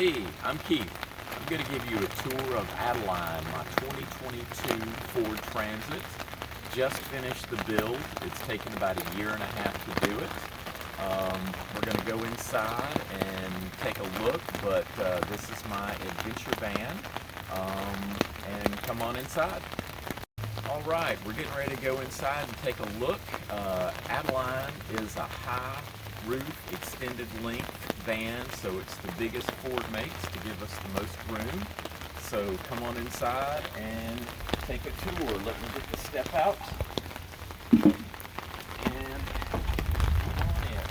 Hey, I'm Keith. I'm going to give you a tour of Adaline, my 2022 Ford Transit. Just finished the build. It's taken about a year and a half to do it. We're going to go inside and take a look, but this is my adventure van. And come on inside. All right, we're getting ready to go inside and take a look. Adaline is a high roof extended length van, so it's the biggest Ford makes to give us the most room. So come on inside and take a tour. Let me get the step out and come on in.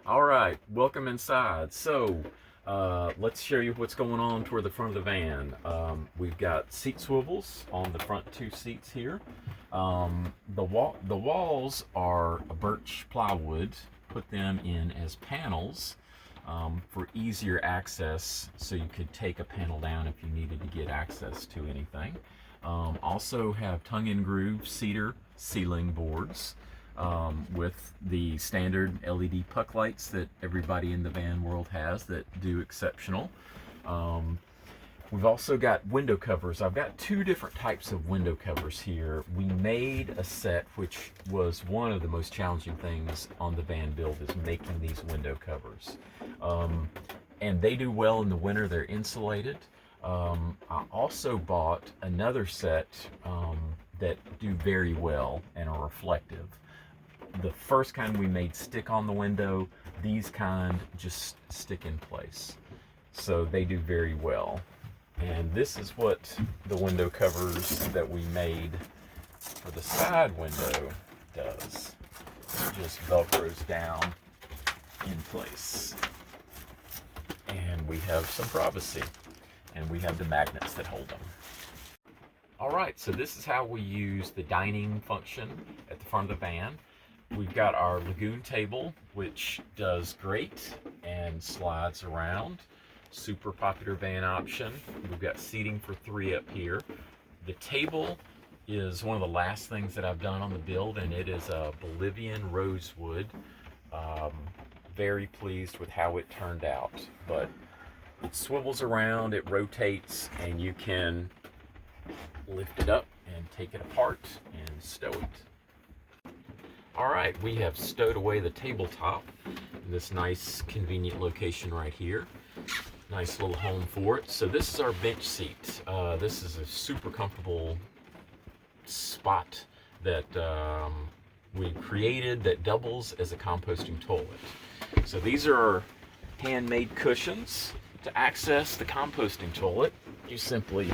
All right, welcome inside. So let's show you what's going on toward the front of the van. We've got seat swivels on the front two seats here. The walls are birch plywood. Put them in as panels for easier access, so you could take a panel down if you needed to get access to anything. Also have tongue and groove cedar ceiling boards. With the standard LED puck lights that everybody in the van world has that do exceptional. We've also got window covers. I've got two different types of window covers here. We made a set, which was one of the most challenging things on the van build, is making these window covers. And they do well in the winter. They're insulated. I also bought another set that do very well and are reflective. The first kind we made stick on the window. These kind just stick in place. So they do very well. And this is what the window covers that we made for the side window does. It just velcros down in place. And we have some privacy. And we have the magnets that hold them. All right, so this is how we use the dining function at the front of the van. We've got our lagoon table, which does great and slides around. Super popular van option. We've got seating for 3 up here. The table is one of the last things that I've done on the build, and it is a Bolivian rosewood. Very pleased with how it turned out, but it swivels around, it rotates, and you can lift it up and take it apart and stow it. All right, we have stowed away the tabletop in this nice convenient location right here. Nice little home for it. So this is our bench seat. This is a super comfortable spot that we created that doubles as a composting toilet. So these are our handmade cushions. To access the composting toilet, you simply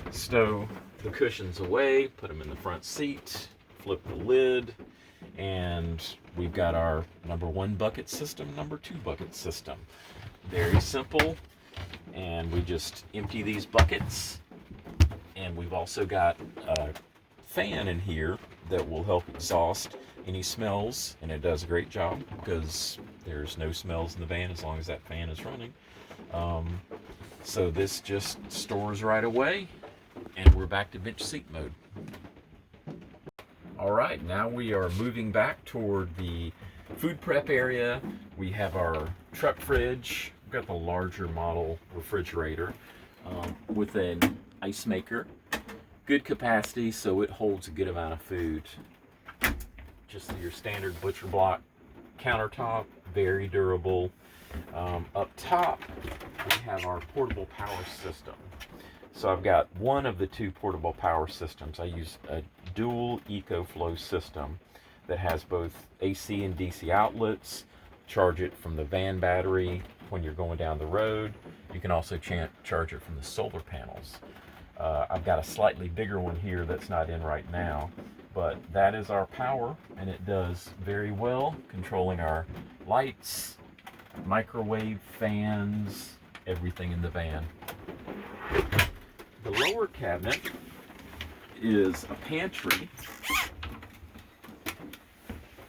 stow the cushions away, put them in the front seat, flip the lid, and we've got our number 1 bucket system, number 2 bucket system. Very simple. And we just empty these buckets. And we've also got a fan in here that will help exhaust any smells. And it does a great job because there's no smells in the van as long as that fan is running. So this just stores right away. And we're back to bench seat mode. All right, now we are moving back toward the food prep area. We have our truck fridge. We've got the larger model refrigerator with an ice maker. Good capacity, so it holds a good amount of food. Just your standard butcher block countertop, very durable. Up top, we have our portable power system. So I've got one of the 2 portable power systems. I use a dual EcoFlow system that has both AC and DC outlets. Charge it from the van battery when you're going down the road. You can also charge it from the solar panels. I've got a slightly bigger one here that's not in right now, but that is our power, and it does very well, controlling our lights, microwave, fans, everything in the van. The lower cabinet is a pantry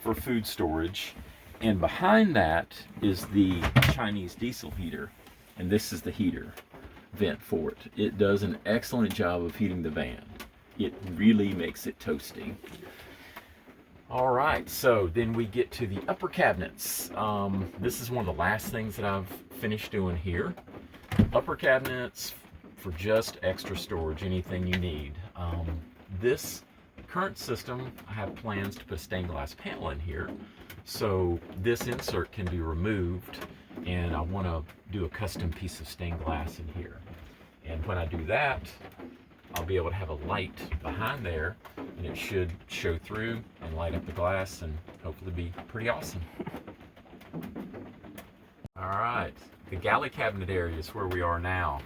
for food storage, and behind that is the Chinese diesel heater, and this is the heater vent for it. It does an excellent job of heating the van. It really makes it toasty. All right, so then we get to the upper cabinets. This is one of the last things that I've finished doing here. Upper cabinets for just extra storage, anything you need. This current system, I have plans to put a stained glass panel in here. So this insert can be removed, and I want to do a custom piece of stained glass in here. And when I do that, I'll be able to have a light behind there, and it should show through and light up the glass and hopefully be pretty awesome. All right, the galley cabinet area is where we are now.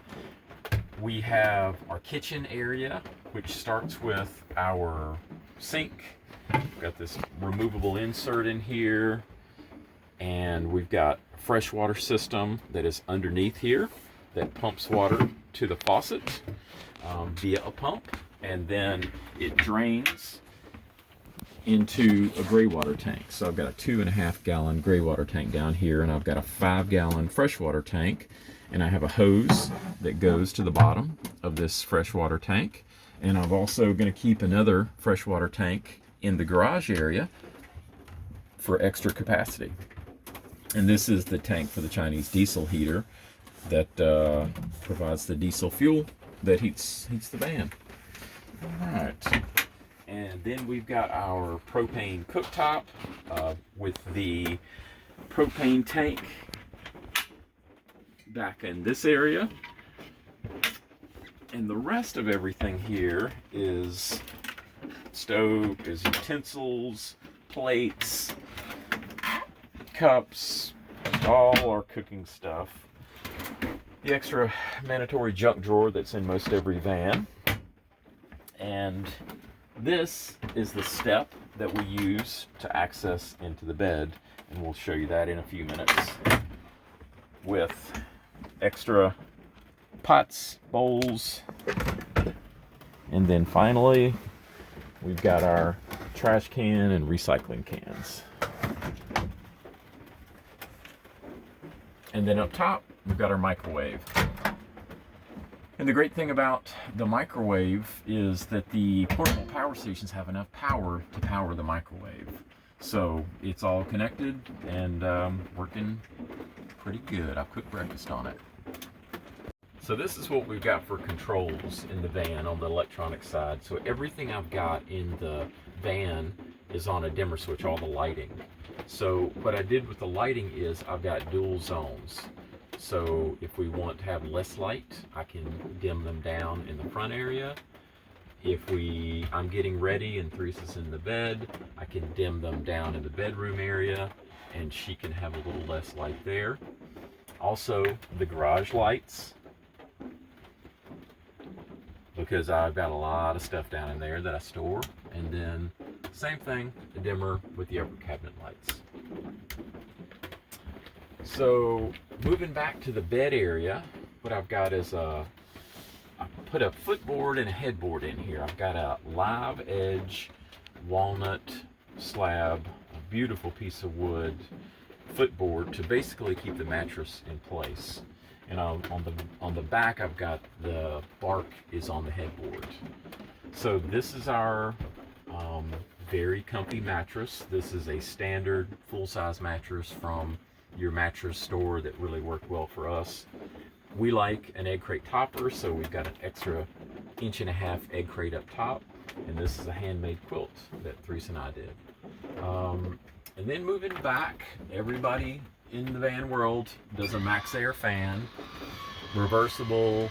We have our kitchen area, which starts with our sink. We've got this removable insert in here, and we've got a freshwater system that is underneath here that pumps water to the faucet via a pump, and then it drains into a gray water tank. So I've got a 2.5 gallon gray water tank down here, and I've got a 5 gallon freshwater tank, and I have a hose that goes to the bottom of this freshwater tank. And I'm also going to keep another freshwater tank in the garage area for extra capacity. And this is the tank for the Chinese diesel heater that provides the diesel fuel that heats the van. All right, and then we've got our propane cooktop with the propane tank back in this area. And the rest of everything here is stove, is utensils, plates, cups, all our cooking stuff. The extra mandatory junk drawer that's in most every van. And this is the step that we use to access into the bed, and we'll show you that in a few minutes, with extra pots, bowls, and then finally we've got our trash can and recycling cans. And then up top we've got our microwave. And the great thing about the microwave is that the portable power stations have enough power to power the microwave. So it's all connected and working pretty good. I've cooked breakfast on it. So this is what we've got for controls in the van on the electronic side. So everything I've got in the van is on a dimmer switch, all the lighting. So what I did with the lighting is I've got dual zones. So if we want to have less light, I can dim them down in the front area. If I'm getting ready and Theresa's in the bed, I can dim them down in the bedroom area, and she can have a little less light there. Also, the garage lights, because I've got a lot of stuff down in there that I store. And then same thing, the dimmer with the upper cabinet lights. So moving back to the bed area, what I've got is I put a footboard and a headboard in here. I've got a live edge walnut slab, a beautiful piece of wood footboard to basically keep the mattress in place. And on the back, I've got the bark is on the headboard. So this is our very comfy mattress. This is a standard full-size mattress from your mattress store that really worked well for us. We like an egg crate topper, so we've got an extra 1.5-inch egg crate up top, and this is a handmade quilt that Theresa and I did. And then moving back, everybody in the van world does a max air fan, reversible,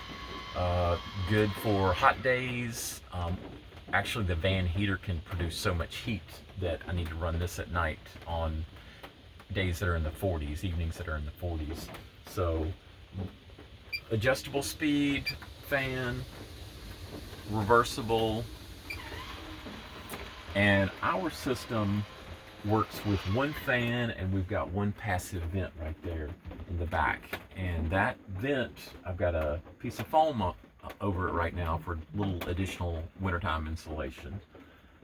good for hot days. Actually, the van heater can produce so much heat that I need to run this at night on days that are in the 40s, evenings that are in the 40s. So adjustable speed fan, reversible, and our system works with one fan, and we've got one passive vent right there in the back. And that vent, I've got a piece of foam over it right now for a little additional wintertime insulation.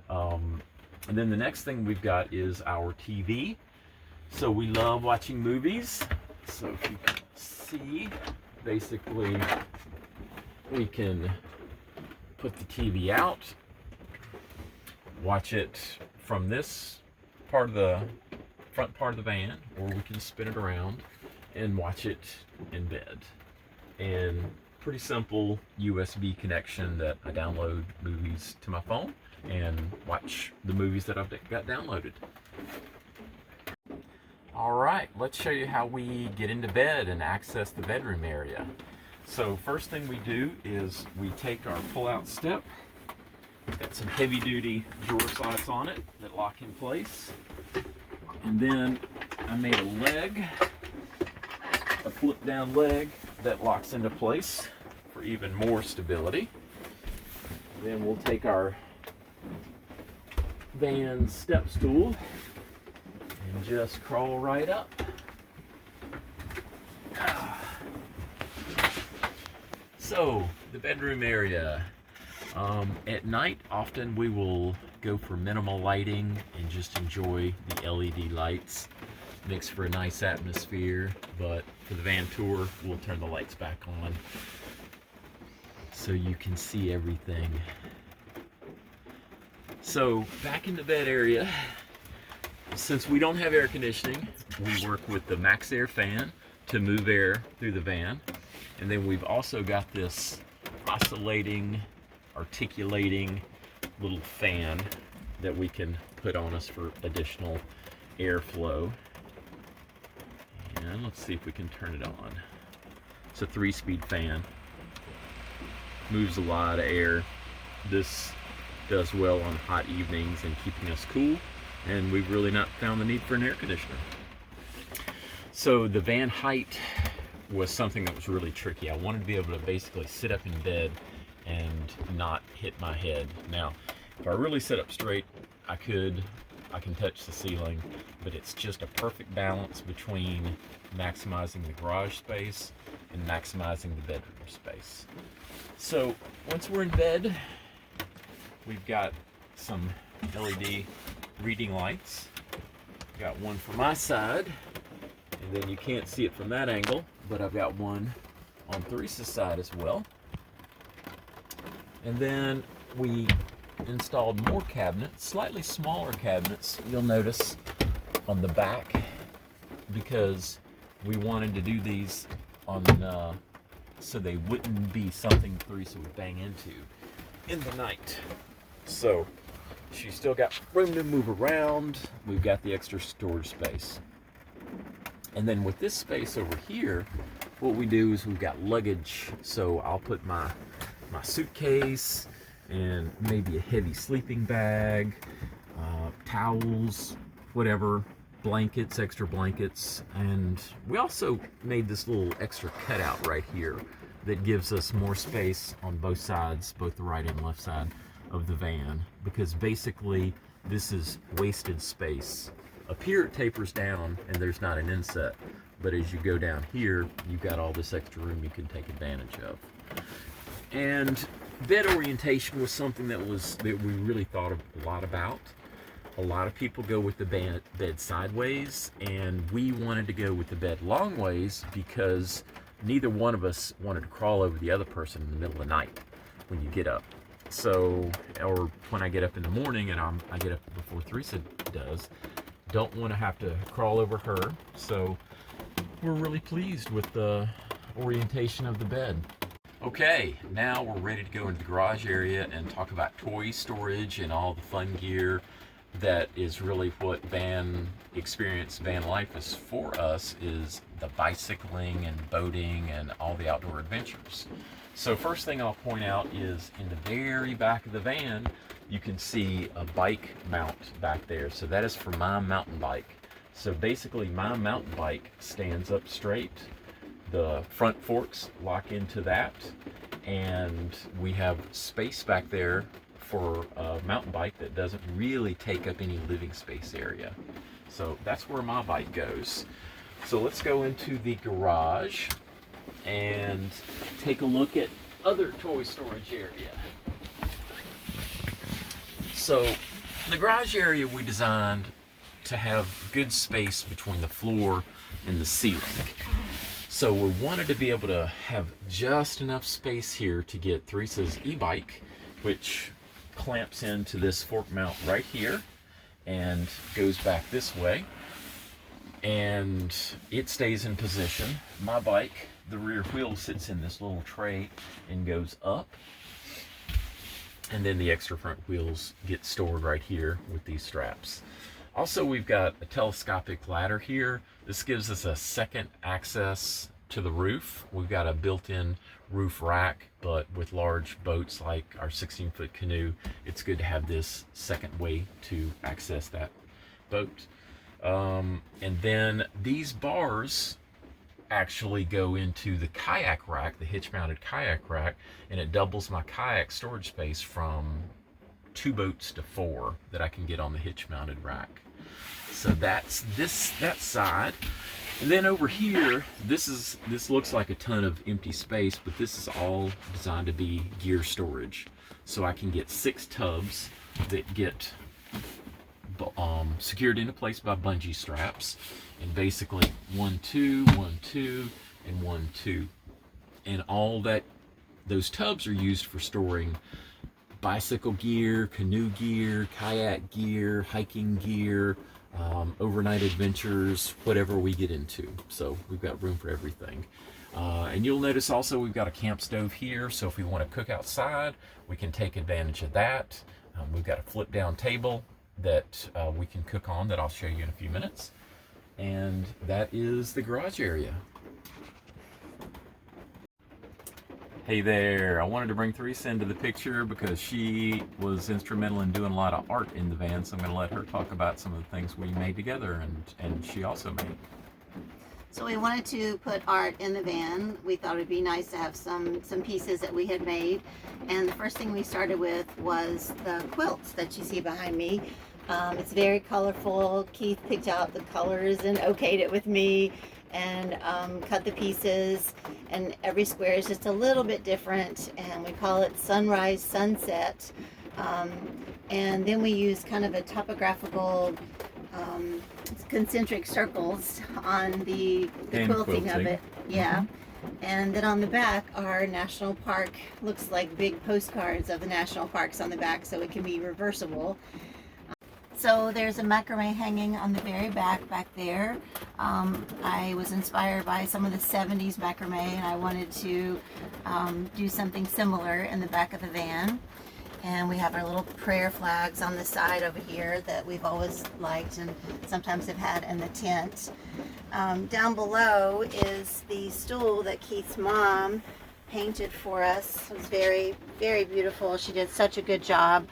And then the next thing we've got is our TV. So we love watching movies. So if you can see, basically we can put the TV out, watch it from this part of the front part of the van, or we can spin it around and watch it in bed. And pretty simple USB connection that I download movies to my phone and watch the movies that I've got downloaded. All right, let's show you how we get into bed and access the bedroom area. So first thing we do is we take our pull-out step. Got some heavy-duty drawer slides on it that lock in place. And then I made a leg, a flip-down leg that locks into place for even more stability. Then we'll take our van step stool and just crawl right up. So, the bedroom area. At night, often we will go for minimal lighting and just enjoy the LED lights. Makes for a nice atmosphere, but for the van tour, we'll turn the lights back on so you can see everything. So, back in the bed area, since we don't have air conditioning, we work with the Max Air fan to move air through the van. And then we've also got this oscillating, articulating little fan that we can put on us for additional airflow. And let's see if we can turn it on. It's a 3-speed fan. Moves a lot of air. This does well on hot evenings and keeping us cool. And we've really not found the need for an air conditioner. So the van height was something that was really tricky. I wanted to be able to basically sit up in bed and not hit my head. Now, if I really sit up straight, I can touch the ceiling, but it's just a perfect balance between maximizing the garage space and maximizing the bedroom space. So once we're in bed, we've got some LED reading lights. Got one for my side, and then you can't see it from that angle, but I've got one on Theresa's side as well. And then we installed more cabinets, slightly smaller cabinets, you'll notice on the back, because we wanted to do these on so they wouldn't be something Theresa would bang into in the night. So she's still got room to move around. We've got the extra storage space. And then with this space over here, what we do is we've got luggage. So I'll put my suitcase and maybe a heavy sleeping bag, towels, whatever, blankets, extra blankets. And we also made this little extra cutout right here that gives us more space on both sides, both the right and left side of the van, because basically this is wasted space. Up here it tapers down and there's not an inset, but as you go down here, you've got all this extra room you can take advantage of. And bed orientation was something that we really thought a lot about. A lot of people go with the bed sideways, and we wanted to go with the bed long ways because neither one of us wanted to crawl over the other person in the middle of the night when you get up. So, or when I get up in the morning and I get up before Theresa does, don't want to have to crawl over her. So we're really pleased with the orientation of the bed. Okay, now we're ready to go into the garage area and talk about toy storage and all the fun gear that is really what van experience, van life is for us, is the bicycling and boating and all the outdoor adventures. So first thing I'll point out is in the very back of the van, you can see a bike mount back there. So that is for my mountain bike. So basically my mountain bike stands up straight. The front forks lock into that, and we have space back there for a mountain bike that doesn't really take up any living space area. So that's where my bike goes. So let's go into the garage and take a look at other toy storage area. So the garage area we designed to have good space between the floor and the ceiling. So we wanted to be able to have just enough space here to get Theresa's e-bike, which clamps into this fork mount right here. and goes back this way, and it stays in position. My bike, the rear wheel sits in this little tray and goes up, and then the extra front wheels get stored right here with these straps. Also, we've got a telescopic ladder here. This gives us a second access to the roof. We've got a built-in roof rack, but with large boats like our 16-foot canoe, it's good to have this second way to access that boat. And then these bars actually go into the kayak rack, the hitch-mounted kayak rack, and it doubles my kayak storage space from 2 boats to 4 that I can get on the hitch-mounted rack. So that's that side. And then over here, this looks like a ton of empty space, but this is all designed to be gear storage. So I can get 6 tubs that get secured into place by bungee straps, and basically 1, 2, 1, 2, and 1, 2. And all those tubs are used for storing bicycle gear, canoe gear, kayak gear, hiking gear, overnight adventures, whatever we get into. So we've got room for everything. And you'll notice also we've got a camp stove here, so if we want to cook outside, we can take advantage of that. We've got a flip down table that we can cook on that I'll show you in a few minutes. And that is the garage area. Hey there, I wanted to bring Theresa into the picture because she was instrumental in doing a lot of art in the van, so I'm going to let her talk about some of the things we made together and she also made. So we wanted to put art in the van. We thought it'd be nice to have some pieces that we had made. And the first thing we started with was the quilts that you see behind me. It's very colorful. Keith picked out the colors and okayed it with me, and cut the pieces, and every square is just a little bit different, and we call it sunrise sunset. And then we use kind of a topographical concentric circles on the quilting of it. Yeah. And then on the back, our national park looks like big postcards of the national parks on the back, so it can be reversible. So there's a macrame hanging on the very back there. I was inspired by some of the 70s macrame, and I wanted to do something similar in the back of the van. And we have our little prayer flags on the side over here that we've always liked and sometimes have had in the tent. Down below is the stool that Keith's mom painted for us. It was very, very beautiful. She did such a good job.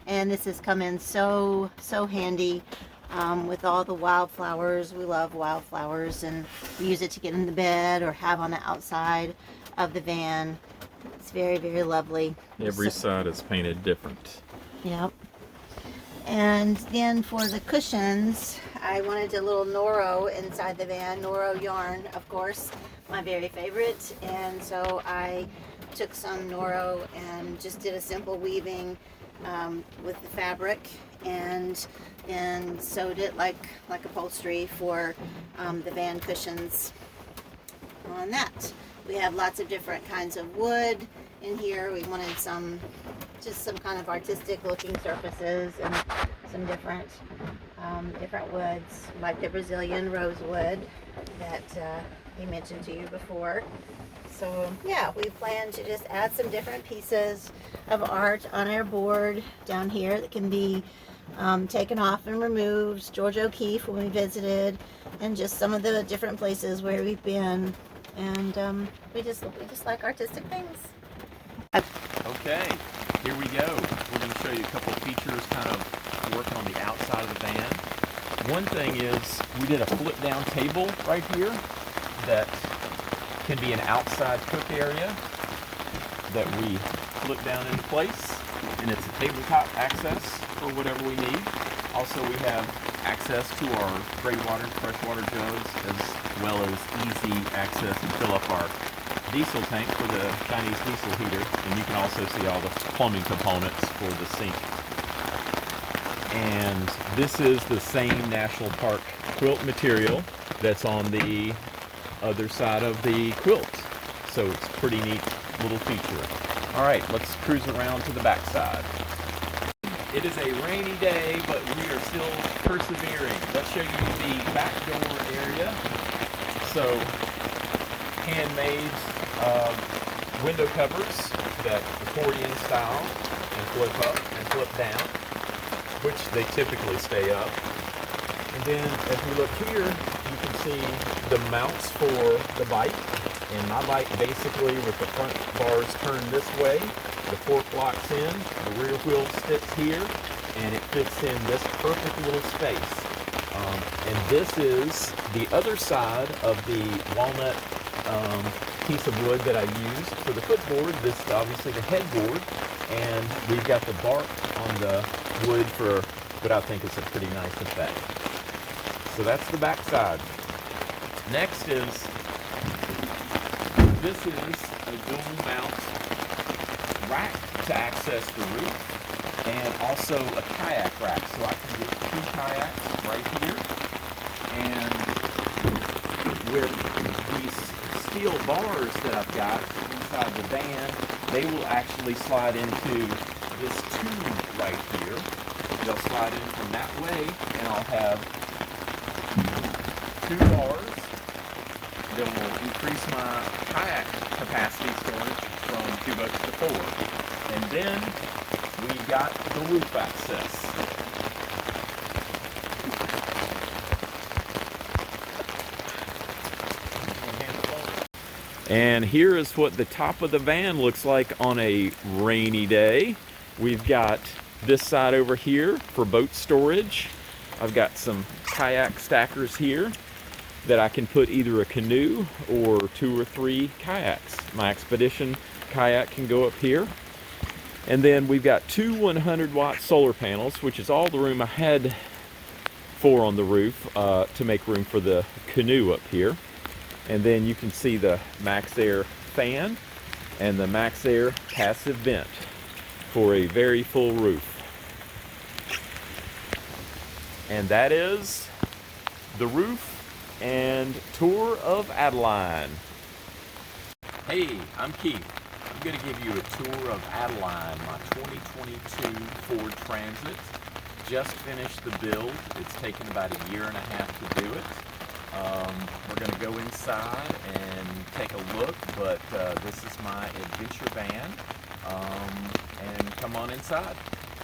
And this has come in so handy with all the wildflowers. We love wildflowers, and we use it to get in the bed or have on the outside of the van. It's very, very lovely. Every side is painted different. Yep. And then for the cushions, I wanted a little Noro inside the van. Noro yarn, of course, my very favorite. And so I took some Noro and just did a simple weaving with the fabric, and then sewed it like upholstery for the van cushions on that. We have lots of different kinds of wood in here. We wanted some kind of artistic looking surfaces and some different woods, like the Brazilian rosewood that he mentioned to you before. So yeah, we plan to just add some different pieces of art on our board down here that can be taken off and removed. George O'Keeffe when we visited, and just some of the different places where we've been, and we just like artistic things. Okay, here we go. We're going to show you a couple of features, kind of working on the outside of the van. One thing is we did a flip down table right here that can be an outside cook area that we flip down into place, and it's a tabletop access for whatever we need. Also, we have access to our gray water and freshwater jugs, as well as easy access to fill up our diesel tank for the Chinese diesel heater, and you can also see all the plumbing components for the sink. And this is the same national park quilt material that's on the other side of the quilt, so it's a pretty neat little feature. All right, let's cruise around to the back side. It is a rainy day, but we are show you the back door area. So, handmade window covers that accordion style and flip up and flip down, which they typically stay up. And then as we look here, you can see the mounts for the bike. And my bike basically, with the front bars turned this way, the fork locks in, the rear wheel sticks here, and it fits in this perfect little space. And this is the other side of the walnut piece of wood that I used for the footboard. This is obviously the headboard, and we've got the bark on the wood for what I think is a pretty nice effect. So that's the back side. Next is, this is a dual mount rack to access the roof, and also a kayak rack. So I can get 2 kayaks right here, and with these steel bars that I've got inside the van, they will actually slide into this tube right here. They'll slide in from that way, and I'll have 2 bars that will increase my kayak capacity storage from 2 boats to 4. And then we've got the roof access. And here is what the top of the van looks like on a rainy day. We've got this side over here for boat storage. I've got some kayak stackers here that I can put either a canoe or 2 or 3 kayaks. My Expedition kayak can go up here. And then we've got 2 100-watt solar panels, which is all the room I had for on the roof to make room for the canoe up here. And then you can see the Max Air fan and the Max Air passive vent for a very full roof. And that is the roof and tour of Adaline. Hey, I'm Keith. I'm going to give you a tour of Adaline, my 2022 Ford Transit. Just finished the build. It's taken about 1.5 years to do it. We're going to go inside and take a look, but this is my adventure van, and come on inside.